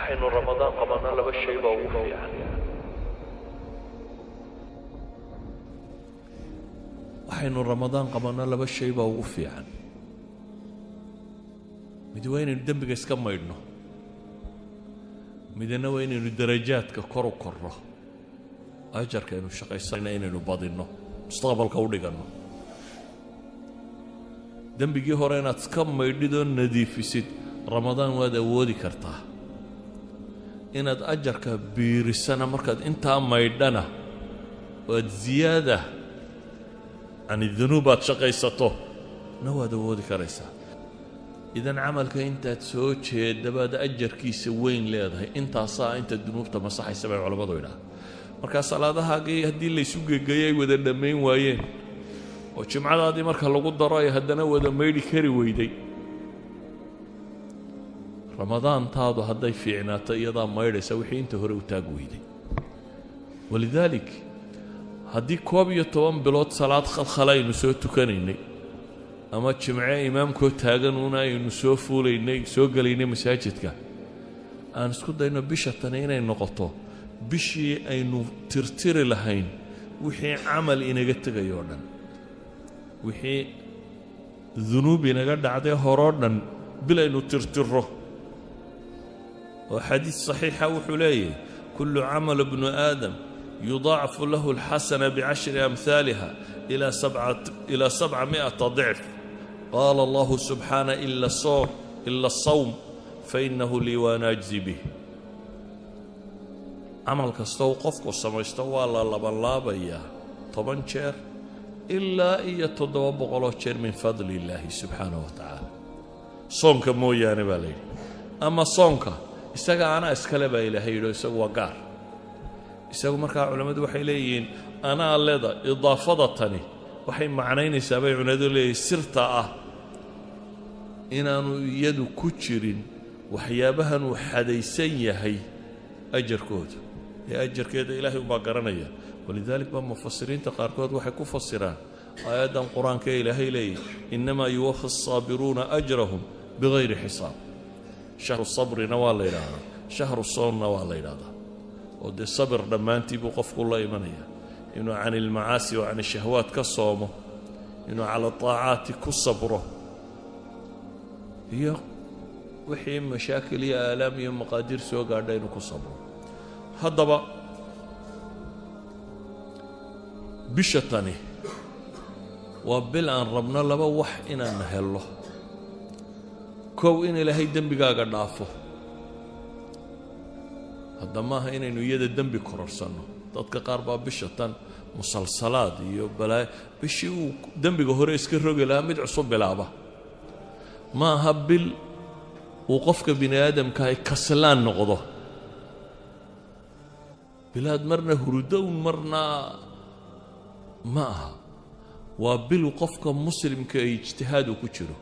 waxaynu ramadaan qabanaa laba shay baa ugu fiican. waxaynu ramadaan qabanaa laba shay baa ugu fiican. mid waa inaynu dembiga iska maydhno, midna waa inaynu darajaadka kor u korno, ajarka aynu shaqaysanayna inaynu badinno, mustaqbalka u dhiganno. dembigii hore inaad iska maydhidoo nadiifisid ramadaan waad awoodi kartaa. inaad ajarka biirisana markaad intaa maydhana waad ziyaada cani dunuub aad shaqaysato na waad awoodi karaysaa. idan camalka intaad soo jeedabaad ajarkiisa weyn leedahay, intaasaa inta dunuubta masaxaysa bay culammadu idhaah. markaa salaadahaagii haddii laysu gegeeyay ay wada dhammayn waayeen oo jimcadaadii marka lagu daro ay haddana wada maydhi kari weyday, ramadaantaadu hadday fiicnaato iyadaa maydhaysa wixii inta hore u taag weyday. walidaalik haddii 11 bilood salaad khalkhala aynu soo tukanaynay ama jimce imaamkoo taagan una aynu soo fuulaynay soo gelaynay masaajidka, aan isku dayno bisha tani inay noqoto bishii aynu tirtiri lahayn wixii camal inaga tegayoo dhan, wixii dunuub inaga dhacday horoo dhan bil aynu tirtiro. oo xadiis saxiixa wuxuu leeyahay kullu camal ibnu aadam yudaacafu lahu alxasana bicashri amhaaliha ilaa 700 ضعف. qaala allahu subxaana ila asawm fainahu lii waana ajzi bih. camal kastoo qofku samaysto waa la labanlaabayaa 10 jeer ilaa iyo 700 jeer min fadli illaahi subxaanahu wa tacaala. soonka mooyaane baa la yidhi. ama soonka isaga anaa iskale baa ilaahay yidho, isagu waa gaar. isagu markaa culammadu waxay leeyihiin anaa leda idaafada tani waxay macnaynaysaa bay culimmadu leeyihiin sirta ah inaanu iyadu ku jirin waxyaabahan uu xadaysan yahay ajarkooda, ee ajarkeeda ilaahay ubaa garanaya. walidaalik baa mufasiriinta qaarkood waxay ku fasiraan aayaddan qur-aanka ee ilaahay leeyahy innamaa yuwafi الsaabiruuna ajrahum bigayri xisaab. shahru sabrina waa la yidhaahdaa, shahru soonna waa la yidhaahdaa. oo dee sabir dhammaantii buu qofku la imanaya, inuu can ilmacaasi wa can ishahwaat ka soomo, inuu cala طaacaati ku sabro, iyo wixii mashaakil iyo aalaam iyo maqaadiir soo gaadha inuu ku sabro. haddaba bisha tani waa bil aan rabno laba wax inaan hello. kow in ilaahay dembigaaga dhaafo. hadda maaha inaynu iyada dembi kororsanno. dadka qaar baa bisha tan musalsalaad iyo balaayo bishii uu dembiga hore iska rogi lahaa mid cusub bilaaba. ma aha bil uu qofka bini aadamka ay kaslaan noqdo, bilaad marna hurudown marna ma aha. waa bil qofka muslimka ay ijtihaad ku jiro.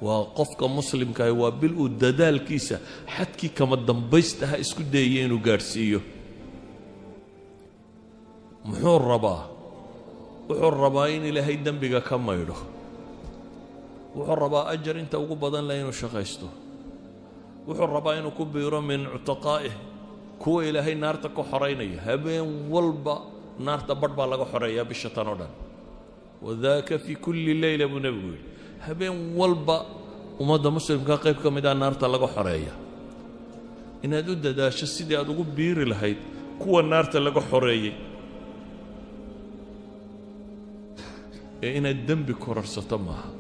waa qofka muslimka waa bil uu dadaalkiisa xadkii kama dambaystaha isku dayay inuu gaadhsiiyo. muxuu rabaa? wuxuu rabaa in ilaahay dembiga ka maydho. wuxuu rabaa ajar inta ugu badan leh inuu shaqaysto. wuxuu rabaa inuu ku biiro min cutaqaa'ih kuwa ilaahay naarta ka xoraynaya. habeen walba naarta badh baa laga xoreeyaa bisha tan oo dhan. wadaaka fii kulli leyla buu nebigu yidhi, habeen walba ummadda muslimka qayb ka mid ah naarta laga xoreeya. inaad u dadaasho sidii aad ugu biiri lahayd kuwa naarta laga xoreeyey, ee inaad dembi kororsato maaha.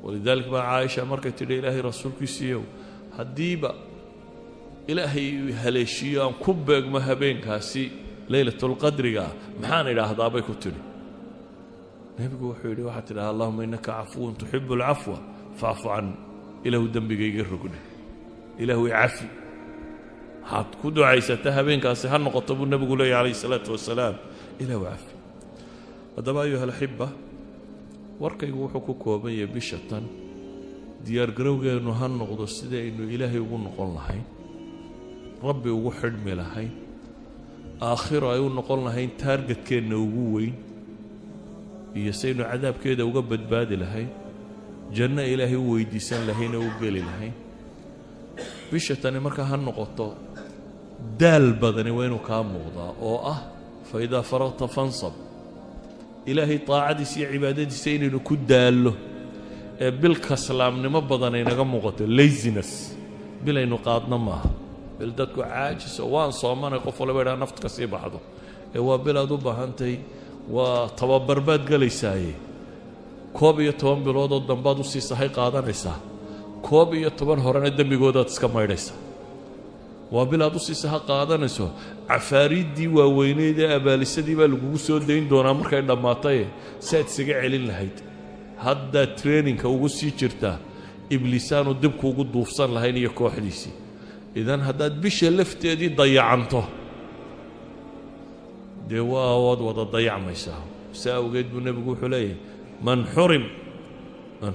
walidaalika baa caaisha markay tidhi ilaahay rasuulkiisiiyow haddiiba ilaahay haleeshiiyo aan ku beegmo habeenkaasi laylatulqadriga ah maxaan idhaahdaa bay ku tidhi. nebigu wuxuu yidhi waxaad tidhaha allahuma innaka cafuwun tuxibu alcafwa facfu can. ilaahu dembigayga rogdhe, ilaahu icafi. waxaad ku ducaysata habeenkaasi ha noqoto buu nebigu leeyahy calayhi salaatu wasalaam, ilaahu cafi. haddaba ayuha alaxiba, warkaygu wuxuu ku kooban yahay bisha tan diyaargarowgeennu ha noqdo sida aynu ilaahay ugu noqon lahayn, rabbi ugu xidhmi lahayn, aakhiro ay u noqon lahayn taargetkeenna ugu weyn, iyo saynu cadaabkeeda uga badbaadi lahayn, janno ilaahay u weydiisan lahayn oo u geli lahayn. bishatani markaa ha noqoto daal badani waa inuu kaa muuqdaa oo ah fa idaa faragta fansab ilaahay taacadiisa iyo cibaadadiisa inaynu ku daallo ee bil kaslaamnimo badan aynaga muuqato laziness bil aynu qaadna maaha bil dadku caajiso waan soomanay qof walba idhaa nafta ka sii baxdo ee waa bil aad u baahantay waa tababar baad galaysaaye 11 biloodoo dambaad usii sahay qaadanaysaa 11 horena dembigoodaad iska maydhaysaa waa bil aad usii saha qaadanayso cafaariiddii waaweyneed ee abaalisadii baa lagugu soo dayn doonaa markay dhammaataye si aad isaga celin lahayd haddaad traininka ugu sii jirtaa ibliisaanu dibku ugu duufsan lahayn iyo kooxdiisii idan haddaad bisha lafteedii dayacanto dee waad wada dayacmaysaa si awgeed buu nebigu wuxuu leeyahay man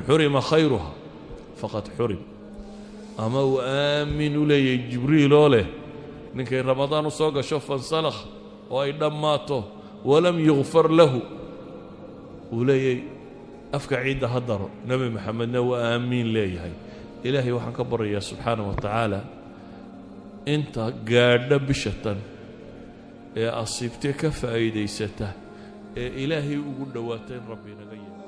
xurima khayruha faqad xurim ama uu aamin u leeyahay jibriil oo leh ninkay ramadaan u soo gasho fansalakh oo ay dhammaato walam yugfar lahu uu leeyahay afka ciidda ha daro nebi maxamedna waa aamiin leeyahay ilaahay waxaan ka baryayaa subxaana wa tacaala inta gaadha bishatan ee asiibtee ka faa'iidaysata ee ilaahay ugu dhowaata in rabbi inaga yeelo